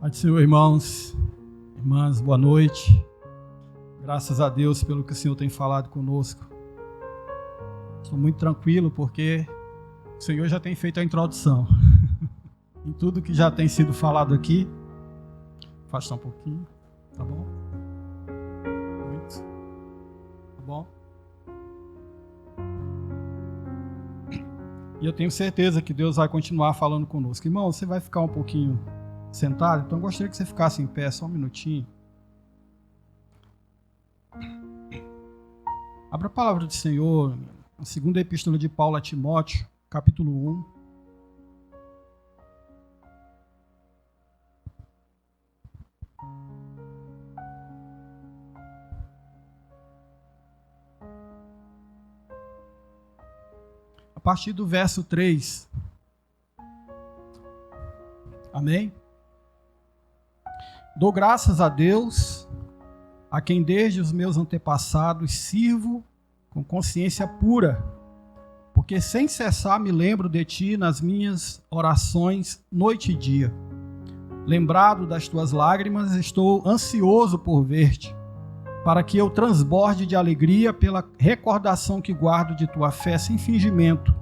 Pai do Senhor, irmãos, irmãs, boa noite. Graças a Deus pelo que o Senhor tem falado conosco. Estou muito tranquilo porque o Senhor já tem feito a introdução. Em tudo que já tem sido falado aqui. Afasta um pouquinho, tá bom? Muito. Tá bom? E eu tenho certeza que Deus vai continuar falando conosco. Irmão, você vai ficar um pouquinho sentado? Então eu gostaria que você ficasse em pé só um minutinho. Abra a palavra do Senhor, a segunda epístola de Paulo a Timóteo, capítulo 1. A partir do verso 3. Amém? Dou graças a Deus, a quem desde os meus antepassados sirvo com consciência pura, porque sem cessar me lembro de ti nas minhas orações noite e dia. Lembrado das tuas lágrimas, estou ansioso por ver-te, para que eu transborde de alegria pela recordação que guardo de tua fé sem fingimento,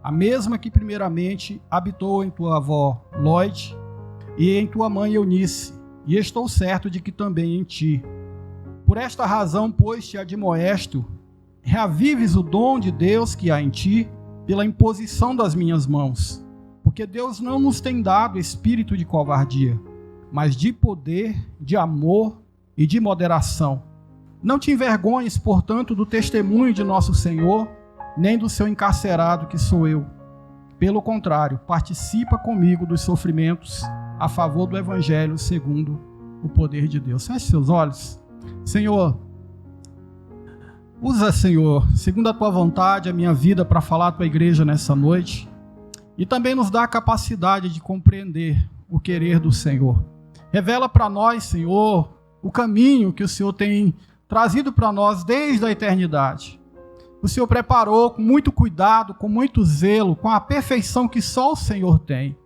a mesma que primeiramente habitou em tua avó Loide e em tua mãe Eunice, e estou certo de que também em ti. Por esta razão, pois, te admoesto, reavives o dom de Deus que há em ti, pela imposição das minhas mãos. Porque Deus não nos tem dado espírito de covardia, mas de poder, de amor e de moderação. Não te envergonhes, portanto, do testemunho de nosso Senhor, nem do seu encarcerado que sou eu. Pelo contrário, participa comigo dos sofrimentos a favor do Evangelho segundo o poder de Deus. Feche seus olhos. Senhor, usa, Senhor, segundo a tua vontade, a minha vida para falar à tua igreja nessa noite e também nos dá a capacidade de compreender o querer do Senhor. Revela para nós, Senhor, o caminho que o Senhor tem trazido para nós desde a eternidade. O Senhor preparou com muito cuidado, com muito zelo, com a perfeição que só o Senhor tem.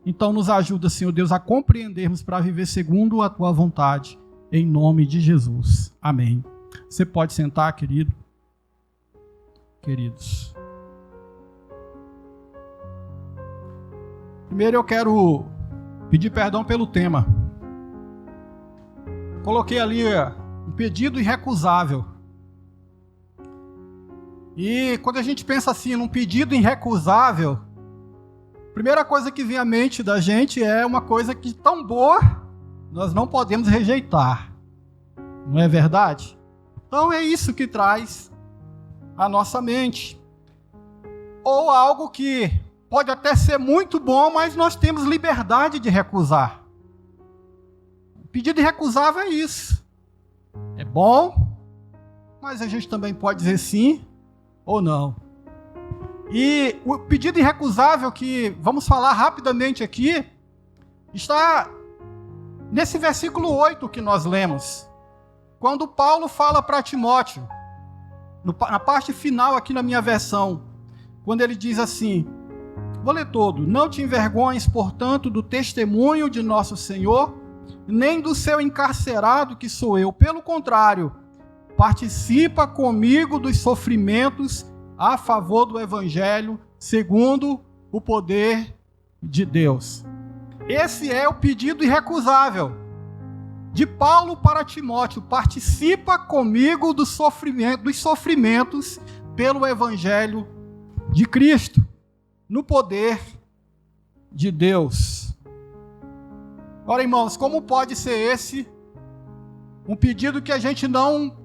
Então nos ajuda, Senhor Deus, a compreendermos para viver segundo a tua vontade, em nome de Jesus. Amém. Você pode sentar, querido. Queridos. Primeiro eu quero pedir perdão pelo tema. Coloquei ali um pedido irrecusável. E quando a gente pensa assim, num pedido irrecusável, a primeira coisa que vem à mente da gente é uma coisa que tão boa, nós não podemos rejeitar. Não é verdade? Então é isso que traz a nossa mente. Ou algo que pode até ser muito bom, mas nós temos liberdade de recusar. O pedido irrecusável é isso. É bom, mas a gente também pode dizer sim ou não. E o pedido irrecusável que vamos falar rapidamente aqui está nesse versículo 8 que nós lemos. Quando Paulo fala para Timóteo, na parte final aqui na minha versão, quando ele diz assim, vou ler todo: não te envergonhes, portanto, do testemunho de nosso Senhor, nem do seu encarcerado que sou eu. Pelo contrário, participa comigo dos sofrimentos a favor do Evangelho, segundo o poder de Deus. Esse é o pedido irrecusável de Paulo para Timóteo: participa comigo dos sofrimentos pelo Evangelho de Cristo, no poder de Deus. Ora, irmãos, como pode ser esse um pedido que a gente não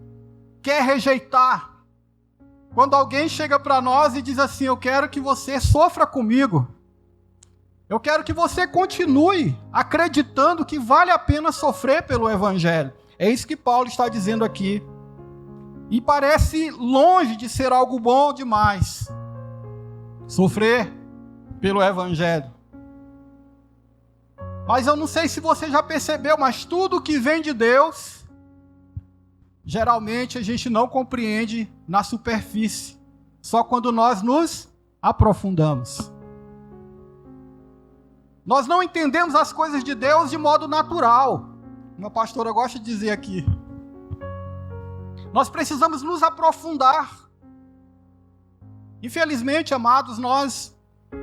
quer rejeitar? Quando alguém chega para nós e diz assim, eu quero que você sofra comigo, eu quero que você continue acreditando que vale a pena sofrer pelo Evangelho. É isso que Paulo está dizendo aqui. E parece longe de ser algo bom demais sofrer pelo Evangelho. Mas eu não sei se você já percebeu, mas tudo que vem de Deus, geralmente a gente não compreende na superfície, só quando nós nos aprofundamos. Nós não entendemos as coisas de Deus de modo natural. Minha pastora gosta de dizer aqui. Nós precisamos nos aprofundar. Infelizmente, amados, nós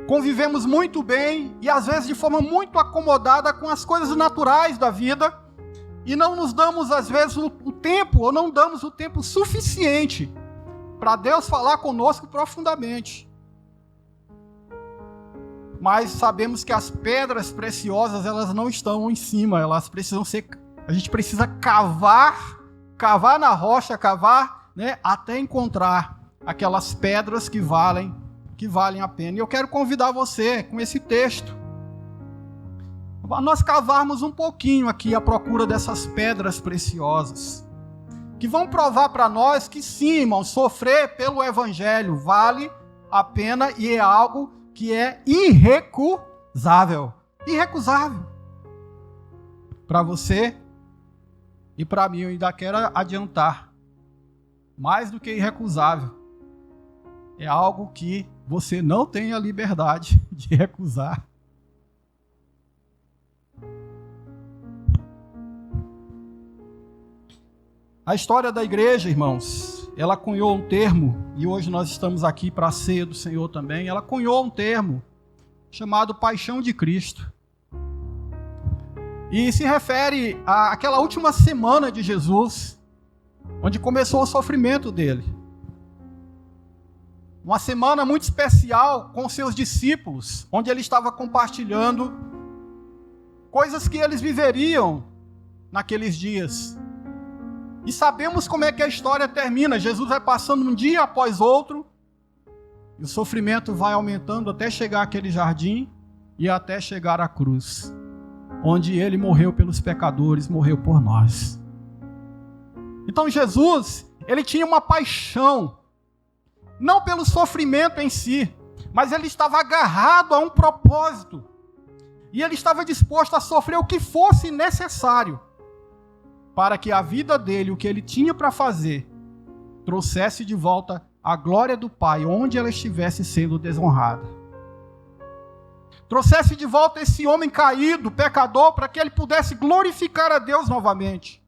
convivemos muito bem e às vezes de forma muito acomodada com as coisas naturais da vida e não nos damos às vezes o tempo, ou não damos o tempo suficiente para Deus falar conosco profundamente. Mas sabemos que as pedras preciosas, elas não estão em cima, elas precisam ser, a gente precisa cavar na rocha, né, até encontrar aquelas pedras que valem a pena. E eu quero convidar você com esse texto a nós cavarmos um pouquinho aqui à procura dessas pedras preciosas, que vão provar para nós que sim, irmão, sofrer pelo Evangelho vale a pena e é algo que é irrecusável. Irrecusável. Para você e para mim, eu ainda quero adiantar. Mais do que irrecusável. É algo que você não tem a liberdade de recusar. A história da igreja, irmãos, ela cunhou um termo, e hoje nós estamos aqui para a ceia do Senhor também, ela cunhou um termo chamado Paixão de Cristo. E se refere àquela última semana de Jesus, onde começou o sofrimento dele. Uma semana muito especial com seus discípulos, onde ele estava compartilhando coisas que eles viveriam naqueles dias. E sabemos como é que a história termina. Jesus vai passando um dia após outro, e o sofrimento vai aumentando até chegar àquele jardim e até chegar à cruz, onde ele morreu pelos pecadores, morreu por nós. Então Jesus, ele tinha uma paixão, não pelo sofrimento em si, mas ele estava agarrado a um propósito, e ele estava disposto a sofrer o que fosse necessário, para que a vida dele, o que ele tinha para fazer, trouxesse de volta a glória do Pai, onde ela estivesse sendo desonrada. Trouxesse de volta esse homem caído, pecador, para que ele pudesse glorificar a Deus novamente.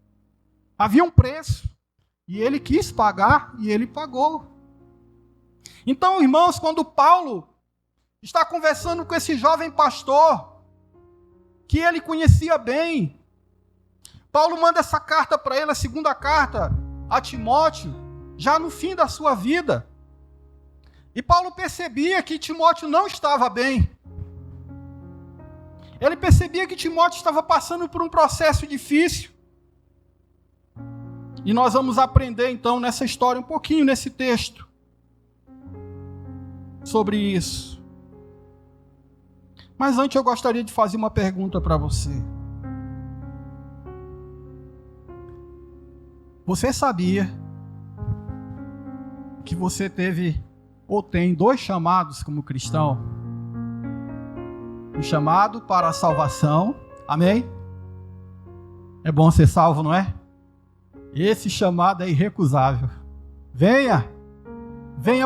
Havia um preço, e ele quis pagar, e ele pagou. Então, irmãos, quando Paulo está conversando com esse jovem pastor, que ele conhecia bem, Paulo manda essa carta para ele, a segunda carta a Timóteo, já no fim da sua vida. E Paulo percebia que Timóteo não estava bem. Ele percebia que Timóteo estava passando por um processo difícil. E nós vamos aprender então nessa história, um pouquinho nesse texto, sobre isso. Mas antes eu gostaria de fazer uma pergunta para você. Você sabia que você teve ou tem 2 chamados como cristão? Um chamado para a salvação, amém? É bom ser salvo, não é? Esse chamado é irrecusável. Venha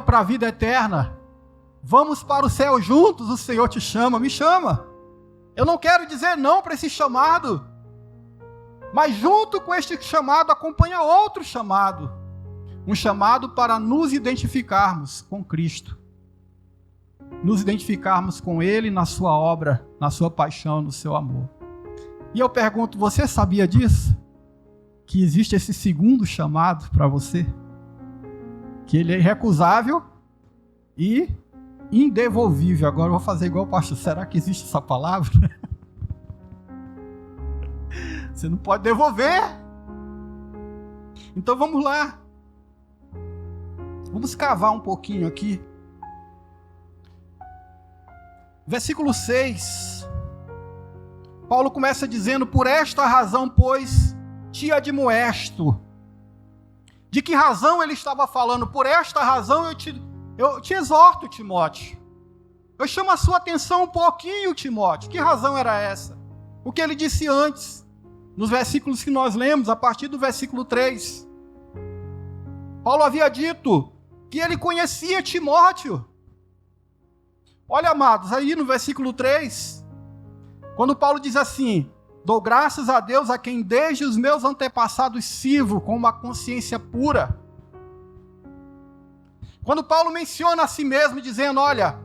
para a vida eterna. Vamos para o céu juntos, o Senhor te chama, me chama. Eu não quero dizer não para esse chamado. Mas junto com este chamado acompanha outro chamado. Um chamado para nos identificarmos com Cristo. Nos identificarmos com Ele na sua obra, na sua paixão, no seu amor. E eu pergunto, você sabia disso? Que existe esse segundo chamado para você? Que ele é irrecusável e indevolvível. Agora eu vou fazer igual o pastor. Será que existe essa palavra? Você não pode devolver. Então vamos lá. Vamos cavar um pouquinho aqui. Versículo 6. Paulo começa dizendo: por esta razão, pois, te admoesto. De que razão ele estava falando? Por esta razão eu te exorto, Timóteo. Eu chamo a sua atenção um pouquinho, Timóteo. Que razão era essa? O que ele disse antes, nos versículos que nós lemos, a partir do versículo 3. Paulo havia dito que ele conhecia Timóteo. Olha, amados, aí no versículo 3, Quando Paulo diz assim: dou graças a Deus a quem desde os meus antepassados sirvo com uma consciência pura. Quando Paulo menciona a si mesmo dizendo: olha,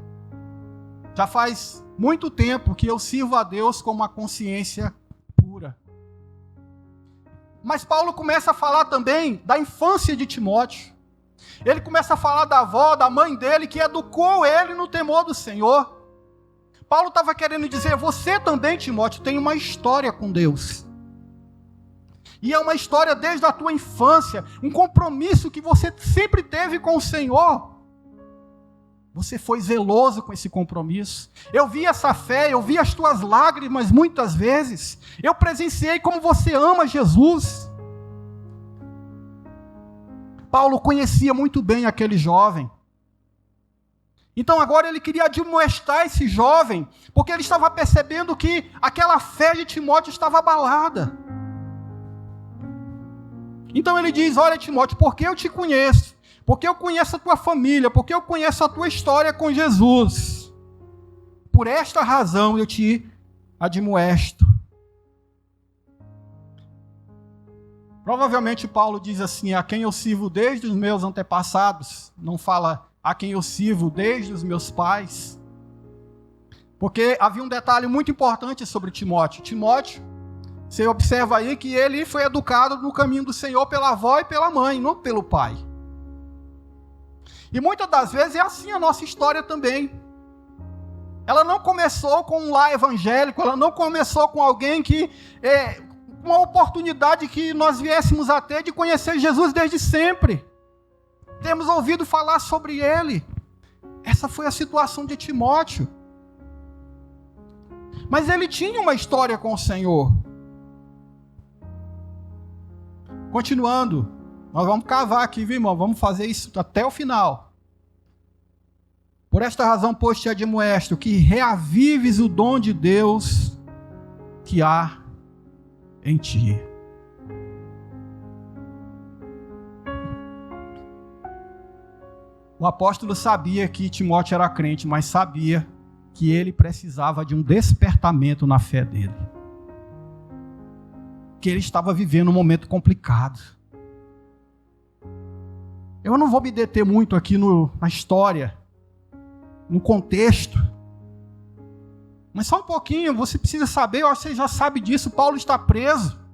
já faz muito tempo que eu sirvo a Deus com uma consciência pura. Mas Paulo começa a falar também da infância de Timóteo. Ele começa a falar da avó, da mãe dele, que educou ele no temor do Senhor. Paulo estava querendo dizer: você também, Timóteo, tem uma história com Deus. E é uma história desde a tua infância, um compromisso que você sempre teve com o Senhor. Você foi zeloso com esse compromisso. Eu vi essa fé, eu vi as tuas lágrimas muitas vezes. Eu presenciei como você ama Jesus. Paulo conhecia muito bem aquele jovem. Então agora ele queria admoestar esse jovem, porque ele estava percebendo que aquela fé de Timóteo estava abalada. Então ele diz: olha, Timóteo, porque eu te conheço, porque eu conheço a tua família, porque eu conheço a tua história com Jesus, por esta razão eu te admoesto. Provavelmente Paulo diz assim: a quem eu sirvo desde os meus antepassados, não fala a quem eu sirvo desde os meus pais, porque havia um detalhe muito importante sobre Timóteo. Timóteo, você observa aí que ele foi educado no caminho do Senhor pela avó e pela mãe, não pelo pai. E muitas das vezes é assim a nossa história também. Ela não começou com um lar evangélico, ela não começou com alguém que uma oportunidade que nós viéssemos a ter de conhecer Jesus desde sempre. Temos ouvido falar sobre ele. Essa foi a situação de Timóteo. Mas ele tinha uma história com o Senhor. Continuando, nós vamos cavar aqui, viu, irmão? Vamos fazer isso até o final. Por esta razão, pois, te admoesto que reavives o dom de Deus que há em ti. O apóstolo sabia que Timóteo era crente, mas sabia que ele precisava de um despertamento na fé dele. Que ele estava vivendo um momento complicado. Eu não vou me deter muito aqui na história, no contexto, mas só um pouquinho. Você precisa saber, eu acho que você já sabe disso. Paulo está preso.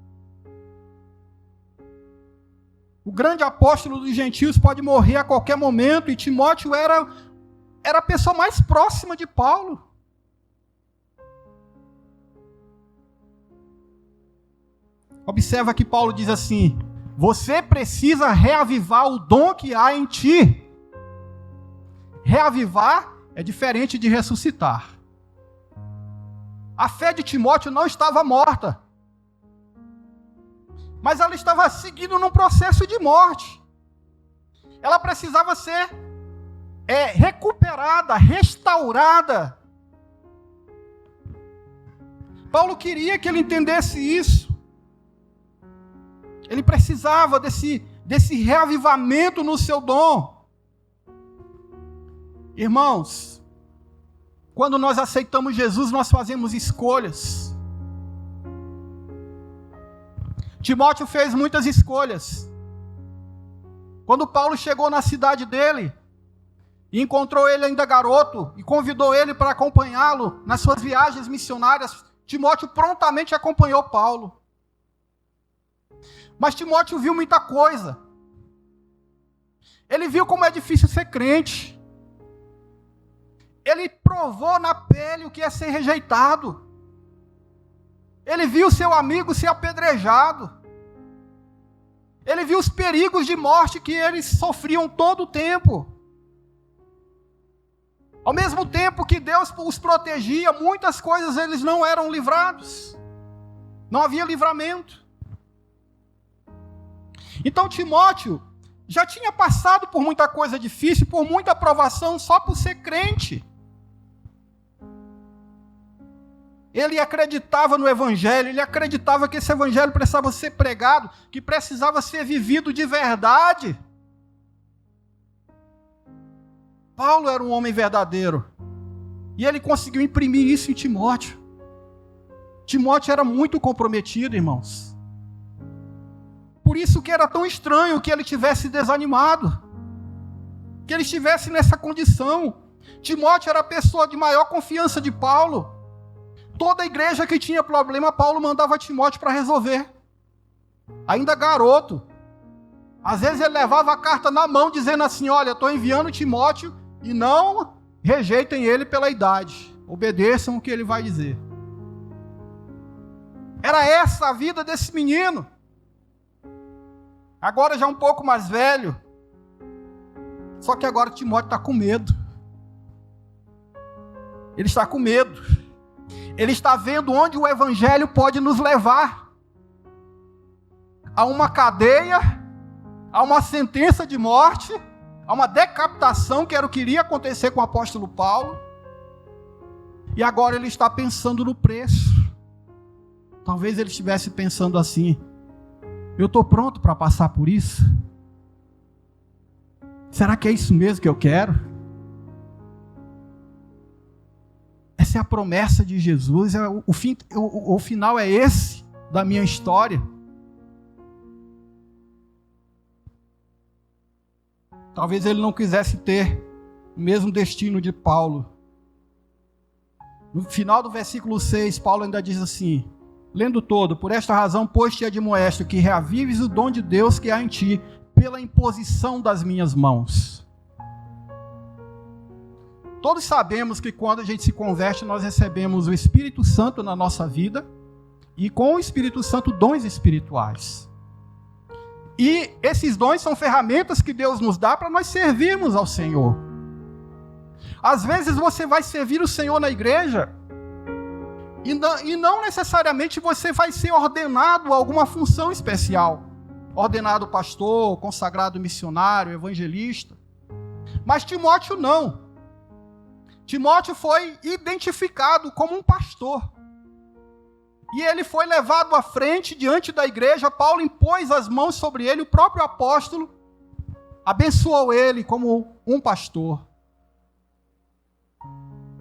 O grande apóstolo dos gentios pode morrer a qualquer momento, e Timóteo era a pessoa mais próxima de Paulo. Observa que Paulo diz assim: você precisa reavivar o dom que há em ti. Reavivar é diferente de ressuscitar. A fé de Timóteo não estava morta, mas ela estava seguindo num processo de morte. Ela precisava ser recuperada, restaurada. Paulo queria que ele entendesse isso. Ele precisava desse reavivamento no seu dom. Irmãos, quando nós aceitamos Jesus, nós fazemos escolhas. Timóteo fez muitas escolhas. Quando Paulo chegou na cidade dele, e encontrou ele ainda garoto, e convidou ele para acompanhá-lo nas suas viagens missionárias, Timóteo prontamente acompanhou Paulo. Mas Timóteo viu muita coisa. Ele viu como é difícil ser crente. Ele provou na pele o que é ser rejeitado. Ele viu seu amigo ser apedrejado. Ele viu os perigos de morte que eles sofriam todo o tempo. Ao mesmo tempo que Deus os protegia, muitas coisas eles não eram livrados. Não havia livramento. Então Timóteo já tinha passado por muita coisa difícil, por muita provação, só por ser crente. Ele acreditava no evangelho, ele acreditava que esse evangelho precisava ser pregado, que precisava ser vivido de verdade. Paulo era um homem verdadeiro, e ele conseguiu imprimir isso em Timóteo. Timóteo era muito comprometido, irmãos. Por isso que era tão estranho que ele tivesse desanimado, que ele estivesse nessa condição. Timóteo era a pessoa de maior confiança de Paulo. Toda igreja que tinha problema, Paulo mandava Timóteo para resolver. Ainda garoto. Às vezes ele levava a carta na mão, dizendo assim: olha, estou enviando Timóteo e não rejeitem ele pela idade. Obedeçam o que ele vai dizer. Era essa a vida desse menino. Agora já um pouco mais velho. Só que agora Timóteo está com medo. Ele está com medo. Ele está vendo onde o evangelho pode nos levar. A uma cadeia, a uma sentença de morte, a uma decapitação, que era o que iria acontecer com o apóstolo Paulo. E agora ele está pensando no preço. Talvez ele estivesse pensando assim: eu estou pronto para passar por isso? Será que é isso mesmo que eu quero? Essa é a promessa de Jesus, o final é esse da minha história. Talvez ele não quisesse ter o mesmo destino de Paulo. No final do versículo 6, Paulo ainda diz assim, lendo todo: por esta razão, pois te admoesto que reavives o dom de Deus que há em ti, pela imposição das minhas mãos. Todos sabemos que quando a gente se converte, nós recebemos o Espírito Santo na nossa vida, e com o Espírito Santo, dons espirituais. E esses dons são ferramentas que Deus nos dá para nós servirmos ao Senhor. Às vezes você vai servir o Senhor na igreja, e não necessariamente você vai ser ordenado a alguma função especial. Ordenado pastor, consagrado missionário, evangelista. Mas Timóteo não. Timóteo foi identificado como um pastor. E ele foi levado à frente diante da igreja. Paulo impôs as mãos sobre ele, o próprio apóstolo abençoou ele como um pastor.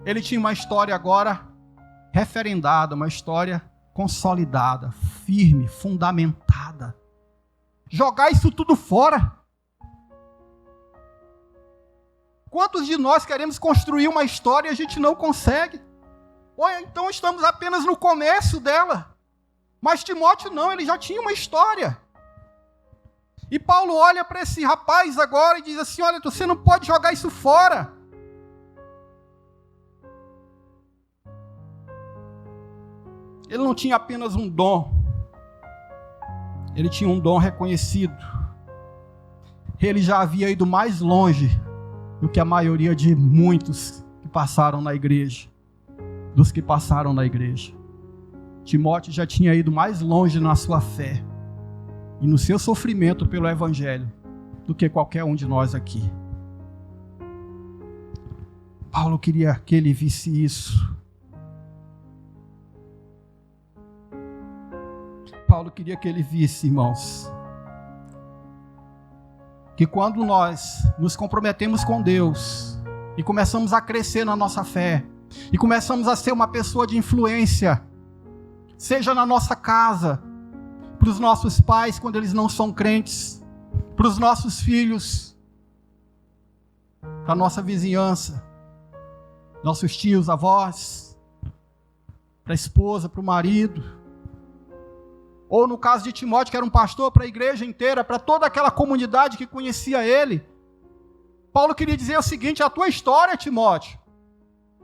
Ele tinha uma história agora referendada, uma história consolidada, firme, fundamentada. Jogar isso tudo fora. Quantos de nós queremos construir uma história e a gente não consegue? Ou então estamos apenas no começo dela. Mas Timóteo não, ele já tinha uma história. E Paulo olha para esse rapaz agora e diz assim: olha, você não pode jogar isso fora. Ele não tinha apenas um dom. Ele tinha um dom reconhecido. Ele já havia ido mais longe do que a maioria de muitos que passaram na igreja. Dos que passaram na igreja. Timóteo já tinha ido mais longe na sua fé e no seu sofrimento pelo evangelho do que qualquer um de nós aqui. Paulo queria que ele visse isso. Paulo queria que ele visse, irmãos, que quando nós nos comprometemos com Deus e começamos a crescer na nossa fé, e começamos a ser uma pessoa de influência, seja na nossa casa, para os nossos pais quando eles não são crentes, para os nossos filhos, para a nossa vizinhança, nossos tios, avós, para a esposa, para o marido, ou no caso de Timóteo, que era um pastor, para a igreja inteira, para toda aquela comunidade que conhecia ele. Paulo queria dizer o seguinte: a tua história, Timóteo,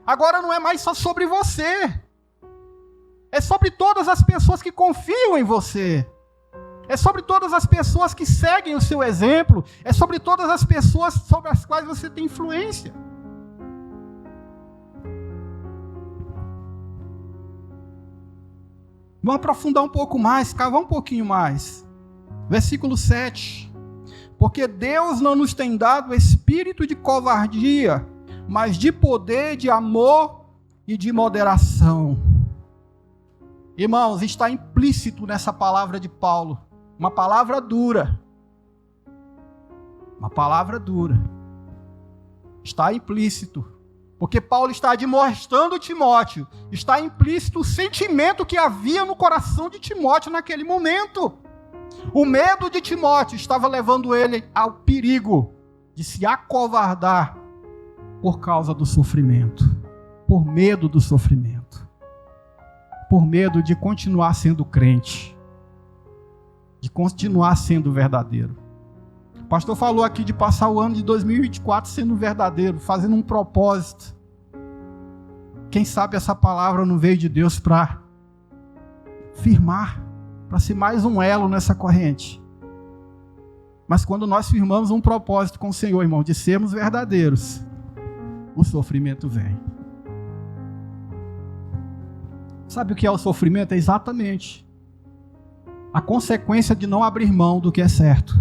agora não é mais só sobre você. É sobre todas as pessoas que confiam em você. É sobre todas as pessoas que seguem o seu exemplo. É sobre todas as pessoas sobre as quais você tem influência. Vamos aprofundar um pouco mais, cavar um pouquinho mais. Versículo 7. Porque Deus não nos tem dado espírito de covardia, mas de poder, de amor e de moderação. Irmãos, está implícito nessa palavra de Paulo, uma palavra dura. Uma palavra dura. Está implícito Porque Paulo está admoestando Timóteo, está implícito o sentimento que havia no coração de Timóteo naquele momento. O medo de Timóteo estava levando ele ao perigo de se acovardar por causa do sofrimento, por medo do sofrimento, por medo de continuar sendo crente, de continuar sendo verdadeiro. O pastor falou aqui de passar o ano de 2024 sendo verdadeiro, fazendo um propósito. Quem sabe essa palavra não veio de Deus para firmar, para ser mais um elo nessa corrente. Mas quando nós firmamos um propósito com o Senhor, irmão, de sermos verdadeiros, o sofrimento vem. Sabe o que é o sofrimento? É exatamente a consequência de não abrir mão do que é certo.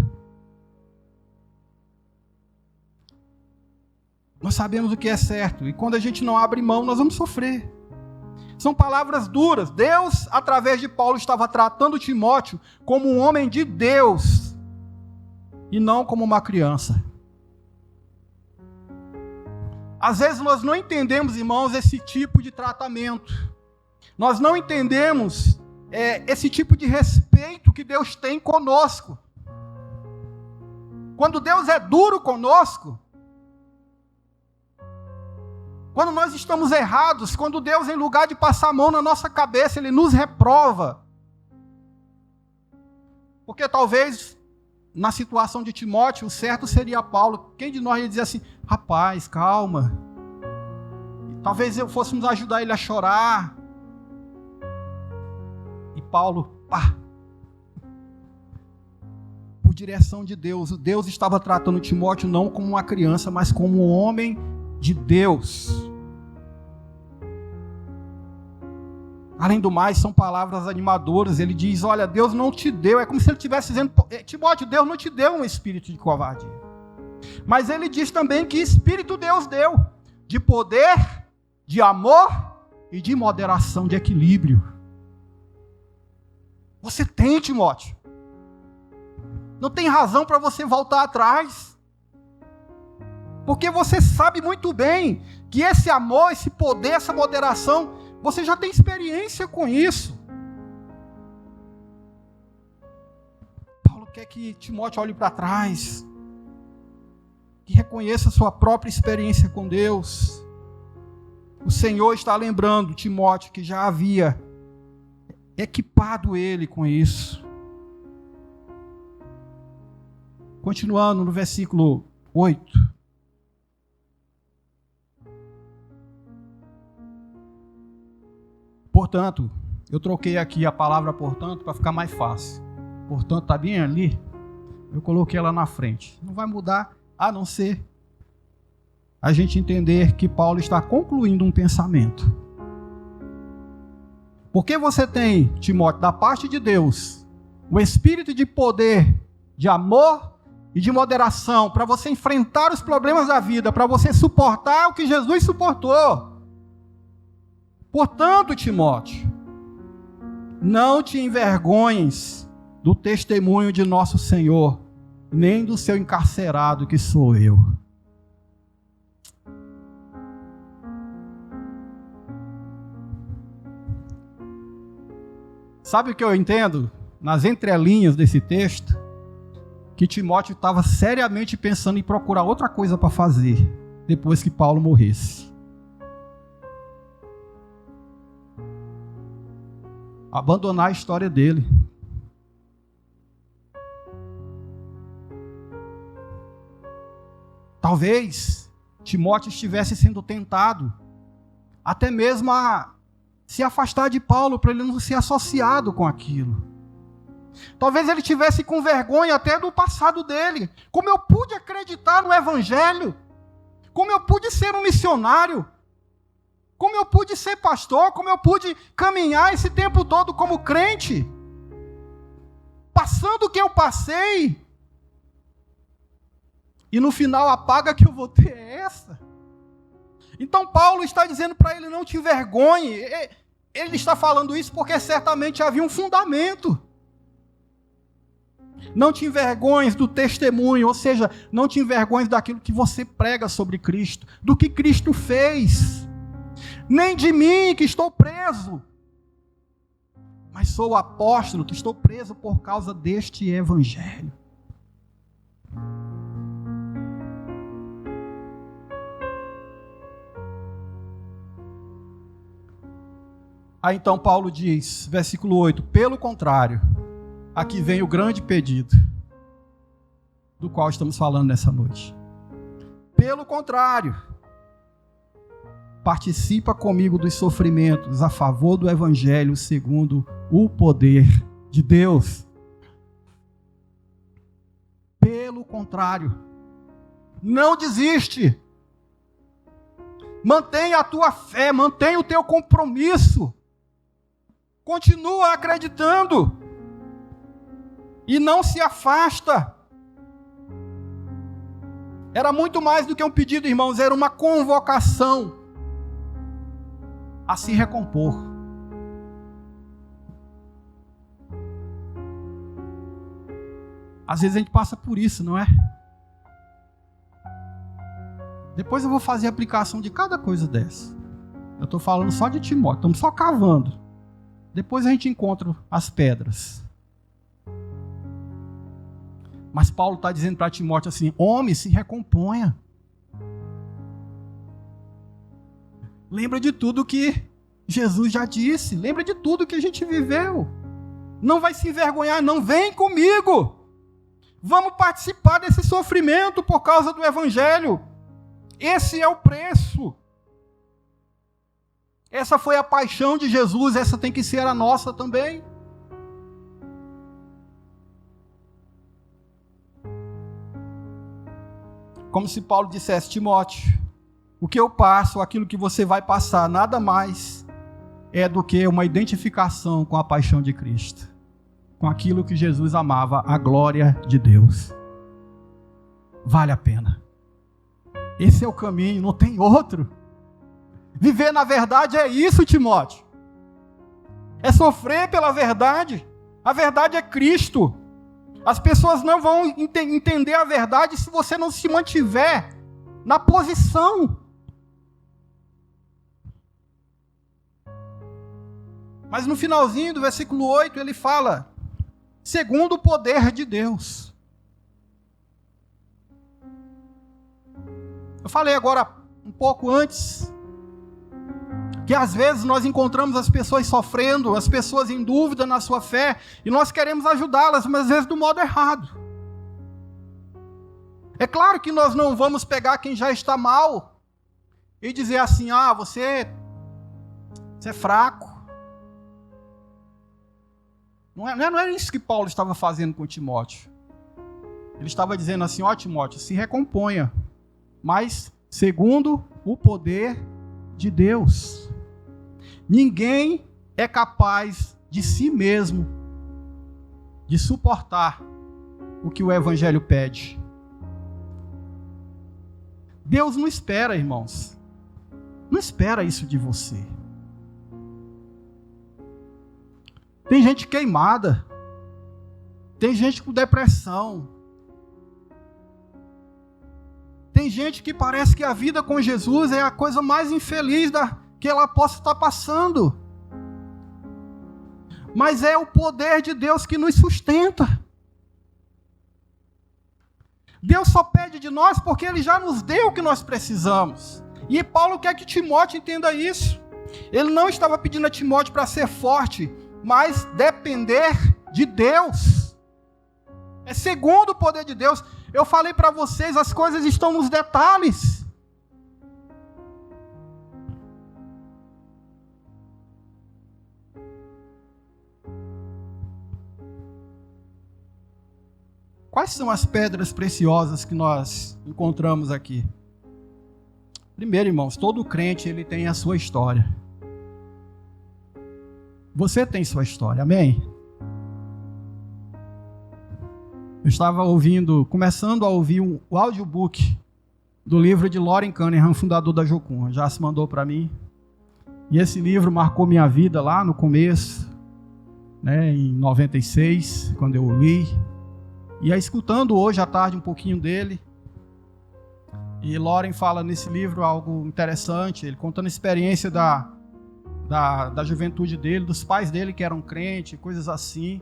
Nós sabemos o que é certo, e quando a gente não abre mão, nós vamos sofrer. São palavras duras. Deus, através de Paulo, estava tratando Timóteo como um homem de Deus, e não como uma criança. Às vezes nós não entendemos, irmãos, esse tipo de tratamento. Nós não entendemos esse tipo de respeito que Deus tem conosco. Quando Deus é duro conosco, quando nós estamos errados, quando Deus, em lugar de passar a mão na nossa cabeça, Ele nos reprova. Porque talvez, na situação de Timóteo, o certo seria Paulo. Quem de nós ia dizer assim, rapaz, calma. Talvez fôssemos ajudar ele a chorar. E Paulo, por direção de Deus, Deus estava tratando Timóteo não como uma criança, mas como um homem de Deus. Além do mais, são palavras animadoras. Ele diz, olha, Deus não te deu, é como se ele estivesse dizendo, Timóteo, Deus não te deu um espírito de covardia. Mas ele diz também que espírito Deus deu, de poder, de amor e de moderação, de equilíbrio. Você tem, Timóteo. Não tem razão para você voltar atrás. Porque você sabe muito bem que esse amor, esse poder, essa moderação, você já tem experiência com isso. Paulo quer que Timóteo olhe para trás, que reconheça a sua própria experiência com Deus. O Senhor está lembrando Timóteo que já havia equipado ele com isso. Continuando no versículo 8. Portanto, eu troquei aqui a palavra portanto para ficar mais fácil. Portanto, está bem ali. Eu coloquei ela na frente. Não vai mudar, a não ser a gente entender que Paulo está concluindo um pensamento. Porque você tem, Timóteo, da parte de Deus, o espírito de poder, de amor e de moderação, para você enfrentar os problemas da vida, para você suportar o que Jesus suportou. Portanto, Timóteo, não te envergonhes do testemunho de nosso Senhor, nem do seu encarcerado que sou eu. Sabe o que eu entendo? Nas entrelinhas desse texto, que Timóteo estava seriamente pensando em procurar outra coisa para fazer, depois que Paulo morresse. Abandonar a história dele. Talvez Timóteo estivesse sendo tentado até mesmo a se afastar de Paulo para ele não ser associado com aquilo. Talvez ele tivesse com vergonha até do passado dele. Como eu pude acreditar no Evangelho? Como eu pude ser um missionário? Como eu pude ser pastor? Como eu pude caminhar esse tempo todo como crente? Passando o que eu passei. E no final a paga que eu vou ter é essa. Então Paulo está dizendo para ele, não te envergonhe. Ele está falando isso porque certamente havia um fundamento. Não te envergonhes do testemunho, ou seja, não te envergonhes daquilo que você prega sobre Cristo, do que Cristo fez. Nem de mim, que estou preso, mas sou o apóstolo, que estou preso por causa deste evangelho. Aí então Paulo diz, versículo 8, pelo contrário, aqui vem o grande pedido, do qual estamos falando nessa noite. Pelo contrário, participa comigo dos sofrimentos a favor do evangelho segundo o poder de Deus. Pelo contrário, não desiste. Mantenha a tua fé, mantenha o teu compromisso. Continua acreditando. E não se afasta. Era muito mais do que um pedido, irmãos, era uma convocação a se recompor. Às vezes a gente passa por isso, não é? Depois eu vou fazer a aplicação de cada coisa dessa. Eu estou falando só de Timóteo, estamos só cavando. Depois a gente encontra as pedras. Mas Paulo está dizendo para Timóteo assim, homem, se recomponha. Lembra de tudo que Jesus já disse. Lembra de tudo que a gente viveu. Não vai se envergonhar, não. Vem comigo. Vamos participar desse sofrimento por causa do evangelho. Esse é o preço. Essa foi a paixão de Jesus, essa tem que ser a nossa também. Como se Paulo dissesse, Timóteo, o que eu passo, aquilo que você vai passar, nada mais é do que uma identificação com a paixão de Cristo, com aquilo que Jesus amava, a glória de Deus. Vale a pena. Esse é o caminho, não tem outro. Viver na verdade é isso, Timóteo. É sofrer pela verdade. A verdade é Cristo. As pessoas não vão entender a verdade se você não se mantiver na posição. Mas no finalzinho do versículo 8 ele fala, segundo o poder de Deus. Eu falei agora um pouco antes, que às vezes nós encontramos as pessoas sofrendo, as pessoas em dúvida na sua fé, e nós queremos ajudá-las, mas às vezes do modo errado. É claro que nós não vamos pegar quem já está mal e dizer assim, você é fraco. Não é isso que Paulo estava fazendo com Timóteo. Ele estava dizendo assim, Timóteo, se recomponha, mas segundo o poder de Deus. Ninguém é capaz de si mesmo de suportar o que o evangelho pede. Deus não espera, irmãos. Não espera isso de você. Tem gente queimada. Tem gente com depressão. Tem gente que parece que a vida com Jesus é a coisa mais infeliz que ela possa estar passando. Mas é o poder de Deus que nos sustenta. Deus só pede de nós porque Ele já nos deu o que nós precisamos. E Paulo quer que Timóteo entenda isso. Ele não estava pedindo a Timóteo para ser forte, mas depender de Deus. É segundo o poder de Deus. Eu falei para vocês, as coisas estão nos detalhes. Quais são as pedras preciosas que nós encontramos aqui? Primeiro, irmãos, todo crente ele tem a sua história. Você tem sua história, amém? Eu estava começando a ouvir o audiobook do livro de Loren Cunningham, fundador da Jocum. Já se mandou para mim. E esse livro marcou minha vida lá no começo, em 96, quando eu o li. E aí, escutando hoje à tarde um pouquinho dele, e Loren fala nesse livro algo interessante, ele contando a experiência da juventude dele, dos pais dele que eram crentes, coisas assim.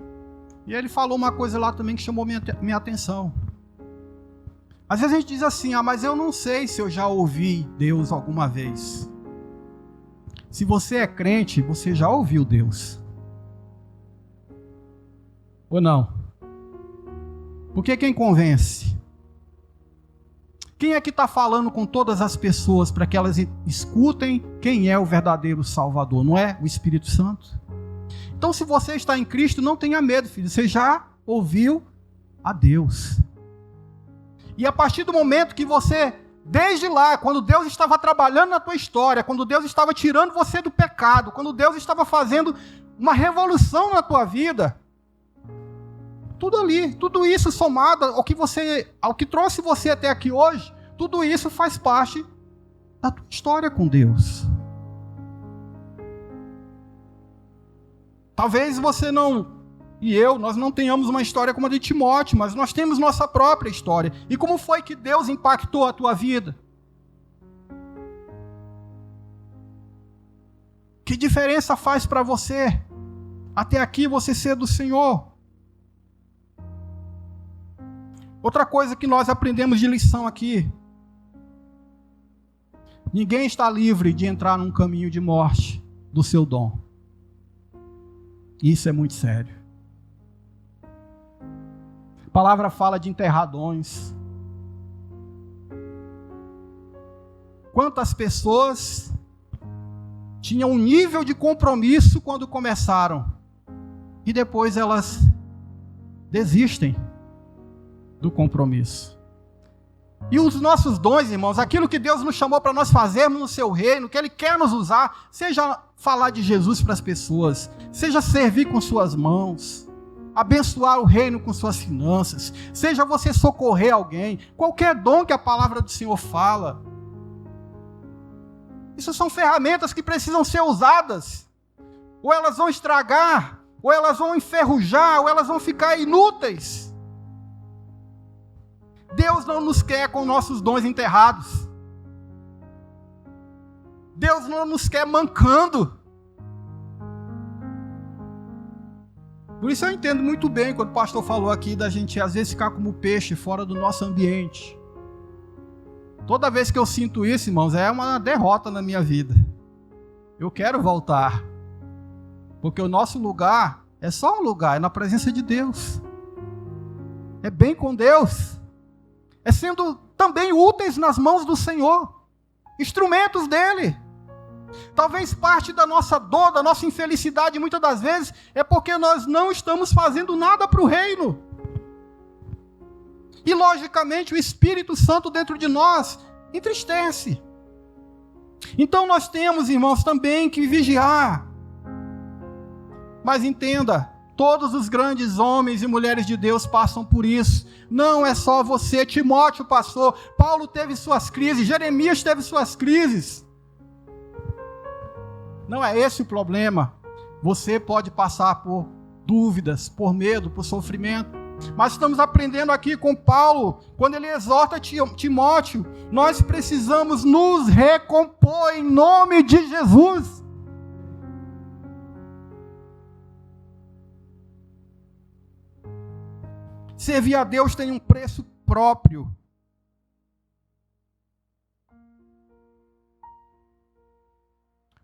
E ele falou uma coisa lá também que chamou minha atenção. Às vezes a gente diz assim, mas eu não sei se eu já ouvi Deus alguma vez. Se você é crente, você já ouviu Deus. Ou não? Porque quem convence? Quem é que está falando com todas as pessoas para que elas escutem quem é o verdadeiro Salvador? Não é o Espírito Santo? Então, se você está em Cristo, não tenha medo, filho. Você já ouviu a Deus. E a partir do momento que você, desde lá, quando Deus estava trabalhando na tua história, quando Deus estava tirando você do pecado, quando Deus estava fazendo uma revolução na tua vida, tudo ali, tudo isso somado ao que trouxe você até aqui hoje, tudo isso faz parte da tua história com Deus. Talvez você nós não tenhamos uma história como a de Timóteo, mas nós temos nossa própria história. E como foi que Deus impactou a tua vida? Que diferença faz para você até aqui você ser do Senhor? Outra coisa que nós aprendemos de lição aqui: ninguém está livre de entrar num caminho de morte do seu dom. Isso é muito sério. A palavra fala de enterradões. Quantas pessoas tinham um nível de compromisso quando começaram e depois elas desistem do compromisso. E os nossos dons, irmãos, aquilo que Deus nos chamou para nós fazermos no seu reino, que Ele quer nos usar, seja falar de Jesus para as pessoas, seja servir com suas mãos, abençoar o reino com suas finanças, seja você socorrer alguém, qualquer dom que a palavra do Senhor fala. Isso são ferramentas que precisam ser usadas. Ou elas vão estragar, ou elas vão enferrujar, ou elas vão ficar inúteis. Deus não nos quer com nossos dons enterrados. Deus não nos quer mancando. Por isso eu entendo muito bem quando o pastor falou aqui da gente às vezes ficar como peixe fora do nosso ambiente. Toda vez que eu sinto isso, irmãos, é uma derrota na minha vida. Eu quero voltar. Porque o nosso lugar é só um lugar, é na presença de Deus. É bem com Deus. É sendo também úteis nas mãos do Senhor. Instrumentos dele. Talvez parte da nossa dor, da nossa infelicidade, muitas das vezes, é porque nós não estamos fazendo nada para o reino. E, logicamente, o Espírito Santo dentro de nós entristece. Então, nós temos, irmãos, também que vigiar. Mas entenda, todos os grandes homens e mulheres de Deus passam por isso. Não é só você. Timóteo passou, Paulo teve suas crises, Jeremias teve suas crises. Não é esse o problema. Você pode passar por dúvidas, por medo, por sofrimento. Mas estamos aprendendo aqui com Paulo, quando ele exorta Timóteo, nós precisamos nos recompor em nome de Jesus. Servir a Deus tem um preço próprio.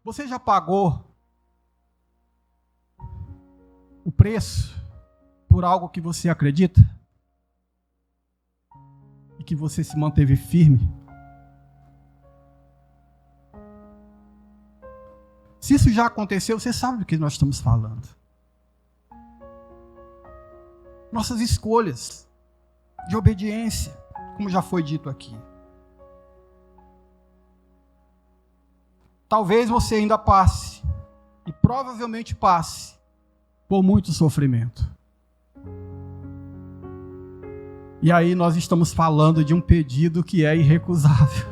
Você já pagou o preço por algo que você acredita? E que você se manteve firme? Se isso já aconteceu, você sabe do que nós estamos falando. Nossas escolhas de obediência, como já foi dito aqui. Talvez você ainda passe, e provavelmente passe, por muito sofrimento. E aí nós estamos falando de um pedido que é irrecusável.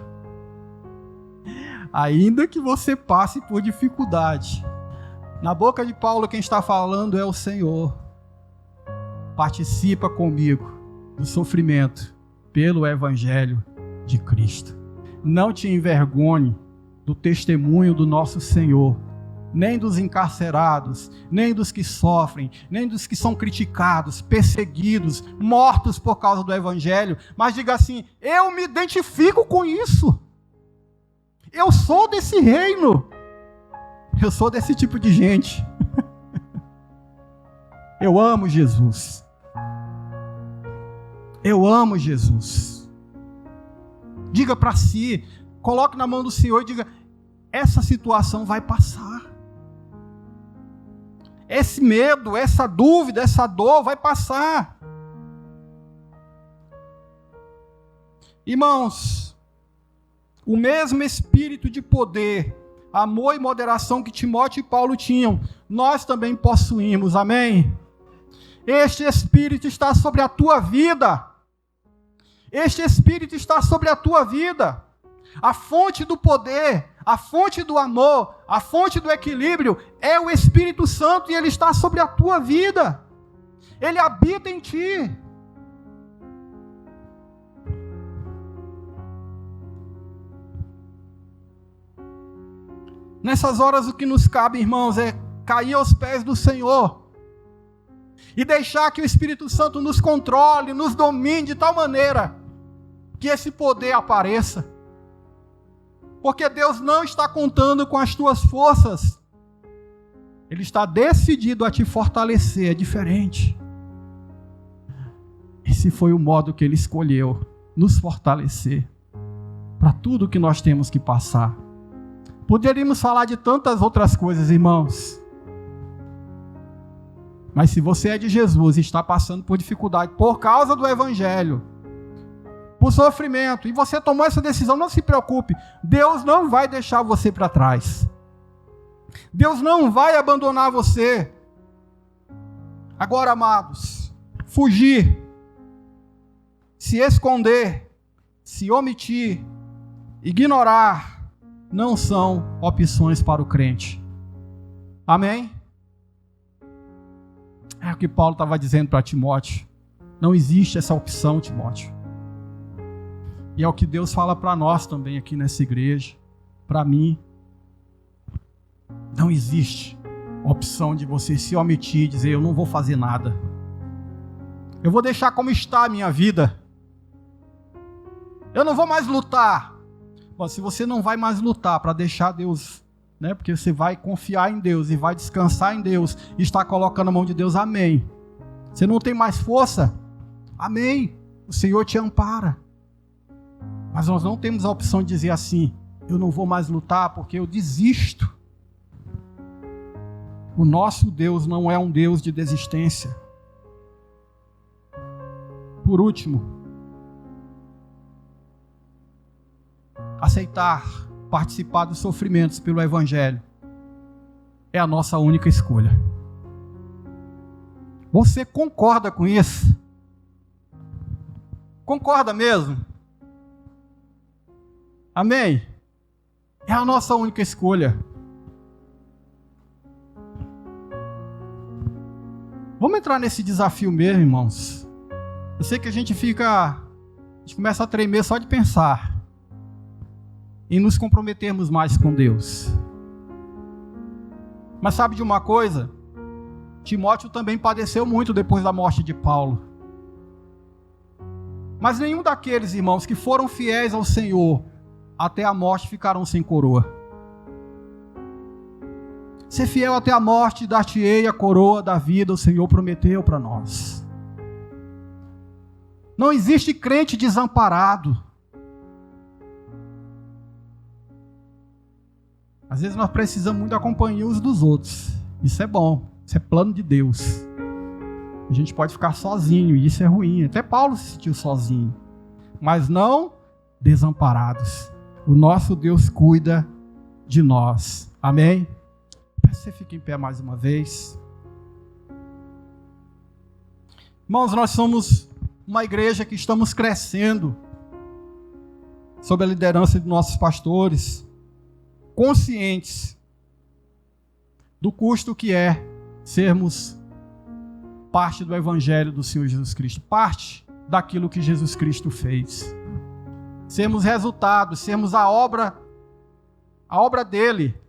Ainda que você passe por dificuldade, na boca de Paulo quem está falando é o Senhor. Participa comigo do sofrimento pelo Evangelho de Cristo. Não te envergonhe do testemunho do nosso Senhor, nem dos encarcerados, nem dos que sofrem, nem dos que são criticados, perseguidos, mortos por causa do Evangelho, mas diga assim: eu me identifico com isso. Eu sou desse reino. Eu sou desse tipo de gente. Eu amo Jesus. Eu amo Jesus. Diga para si, coloque na mão do Senhor e diga: essa situação vai passar. Esse medo, essa dúvida, essa dor vai passar. Irmãos, o mesmo espírito de poder, amor e moderação que Timóteo e Paulo tinham, nós também possuímos, amém? Este espírito está sobre a tua vida. Este espírito está sobre a tua vida. A fonte do poder, a fonte do amor, a fonte do equilíbrio é o Espírito Santo, e ele está sobre a tua vida. Ele habita em ti. Nessas horas o que nos cabe, irmãos, é cair aos pés do Senhor e deixar que o Espírito Santo nos controle, nos domine de tal maneira que esse poder apareça. Porque Deus não está contando com as tuas forças. Ele está decidido a te fortalecer, é diferente. Esse foi o modo que Ele escolheu, nos fortalecer para tudo que nós temos que passar. Poderíamos falar de tantas outras coisas, irmãos. Mas se você é de Jesus e está passando por dificuldade por causa do Evangelho, por sofrimento, e você tomou essa decisão, não se preocupe. Deus não vai deixar você para trás. Deus não vai abandonar você. Agora, amados, fugir, se esconder, se omitir, ignorar, não são opções para o crente. Amém? É o que Paulo estava dizendo para Timóteo. Não existe essa opção, Timóteo. E é o que Deus fala para nós também aqui nessa igreja, para mim. Não existe opção de você se omitir e dizer: eu não vou fazer nada. Eu vou deixar como está a minha vida. Eu não vou mais lutar. Bom, se você não vai mais lutar para deixar Deus, né, porque você vai confiar em Deus e vai descansar em Deus e está colocando a mão de Deus, amém. Você não tem mais força? Amém. O Senhor te ampara. Mas nós não temos a opção de dizer assim: eu não vou mais lutar porque eu desisto. O nosso Deus não é um Deus de desistência. Por último, aceitar participar dos sofrimentos pelo Evangelho é a nossa única escolha. Você concorda com isso? Concorda mesmo? Amém? É a nossa única escolha. Vamos entrar nesse desafio mesmo, irmãos. Eu sei que a gente começa a tremer só de pensar em nos comprometermos mais com Deus. Mas sabe de uma coisa? Timóteo também padeceu muito depois da morte de Paulo. Mas nenhum daqueles, irmãos, que foram fiéis ao Senhor até a morte ficarão sem coroa. Ser fiel até a morte, dar-te-ei a coroa da vida, o Senhor prometeu para nós. Não existe crente desamparado. Às vezes nós precisamos muito da companhia uns dos outros. Isso é bom, isso é plano de Deus. A gente pode ficar sozinho, e isso é ruim. Até Paulo se sentiu sozinho. Mas não desamparados. O nosso Deus cuida de nós. Amém? Você fica em pé mais uma vez. Irmãos, nós somos uma igreja que estamos crescendo sob a liderança de nossos pastores, conscientes do custo que é sermos parte do Evangelho do Senhor Jesus Cristo, parte daquilo que Jesus Cristo fez. Sermos resultados, sermos a obra dele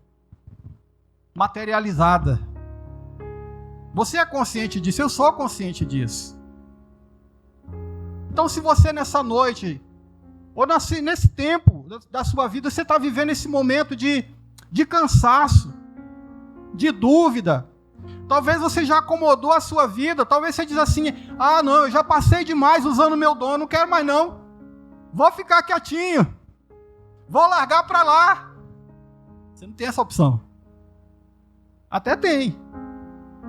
materializada. Você é consciente disso? Eu sou consciente disso. Então, se você nessa noite, ou nesse tempo da sua vida, você está vivendo esse momento de cansaço, de dúvida, talvez você já acomodou a sua vida, talvez você diz assim, não, eu já passei demais usando meu dom, não quero mais não, vou ficar quietinho, vou largar para lá. Você não tem essa opção. Até tem,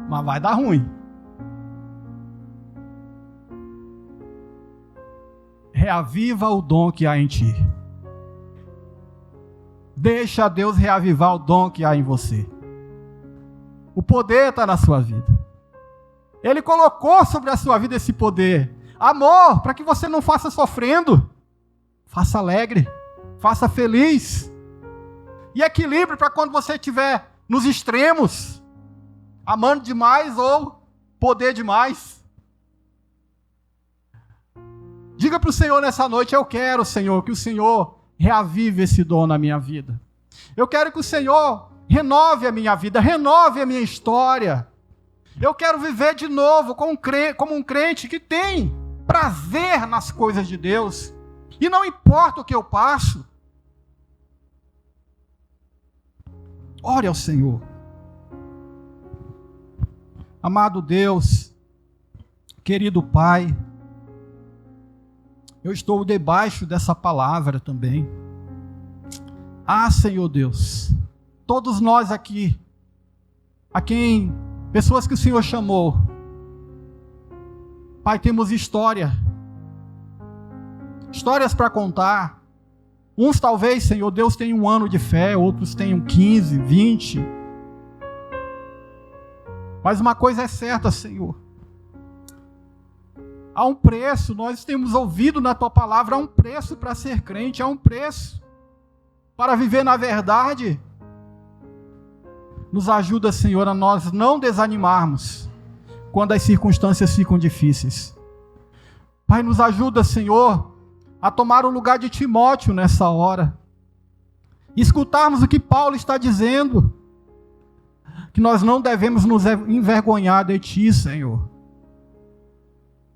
mas vai dar ruim. Reaviva o dom que há em ti. Deixa Deus reavivar o dom que há em você. O poder está na sua vida. Ele colocou sobre a sua vida esse poder. Amor, para que você não faça sofrendo. Faça alegre. Faça feliz. E equilíbrio para quando você estiver nos extremos. Amando demais ou poder demais. Diga para o Senhor nessa noite, eu quero, Senhor, que o Senhor reavive esse dom na minha vida. Eu quero que o Senhor renove a minha vida, renove a minha história. Eu quero viver de novo como um crente que tem prazer nas coisas de Deus. E não importa o que eu passo. Ore ao Senhor. Amado Deus, querido Pai, eu estou debaixo dessa palavra também. Senhor Deus, todos nós aqui, pessoas que o Senhor chamou, Pai, temos histórias para contar. Uns talvez, Senhor Deus, tenham 1 ano de fé, outros tenham 15, 20. Mas uma coisa é certa, Senhor. Há um preço, nós temos ouvido na Tua palavra, há um preço para ser crente, há um preço para viver na verdade. Nos ajuda, Senhor, a nós não desanimarmos quando as circunstâncias ficam difíceis. Pai, nos ajuda, Senhor, a tomar o lugar de Timóteo nessa hora. Escutarmos o que Paulo está dizendo, que nós não devemos nos envergonhar de Ti, Senhor,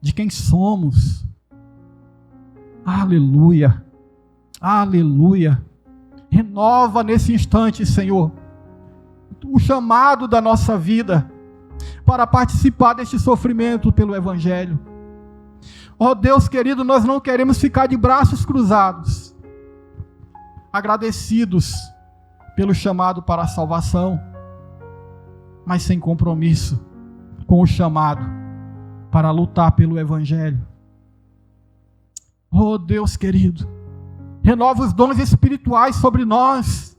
de quem somos. Aleluia, aleluia. Renova nesse instante, Senhor, o chamado da nossa vida para participar deste sofrimento pelo Evangelho. Ó Deus querido, nós não queremos ficar de braços cruzados, agradecidos pelo chamado para a salvação, mas sem compromisso com o chamado para lutar pelo Evangelho. Oh Deus querido, renova os dons espirituais sobre nós,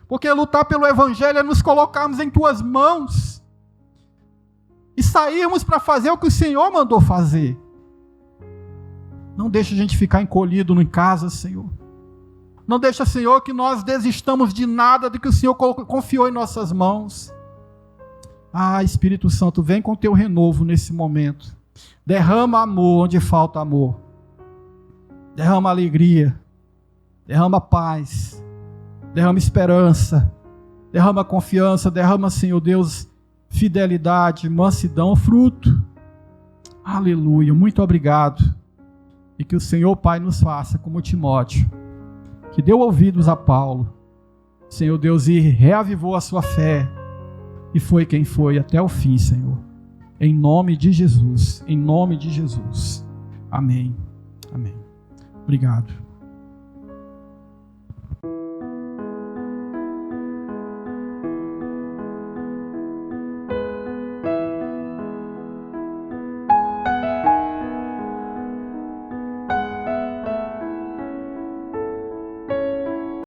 porque lutar pelo Evangelho é nos colocarmos em Tuas mãos e sairmos para fazer o que o Senhor mandou fazer. Não deixa a gente ficar encolhido em casa, Senhor. Não deixa, Senhor, que nós desistamos de nada do que o Senhor confiou em nossas mãos. Espírito Santo, vem com Teu renovo nesse momento. Derrama amor onde falta amor. Derrama alegria. Derrama paz. Derrama esperança. Derrama confiança. Derrama, Senhor Deus, fidelidade, mansidão, fruto. Aleluia. Muito obrigado. E que o Senhor, Pai, nos faça como Timóteo, que deu ouvidos a Paulo, Senhor Deus, e reavivou a sua fé, e foi quem foi até o fim, Senhor. Em nome de Jesus, em nome de Jesus. Amém. Amém. Obrigado.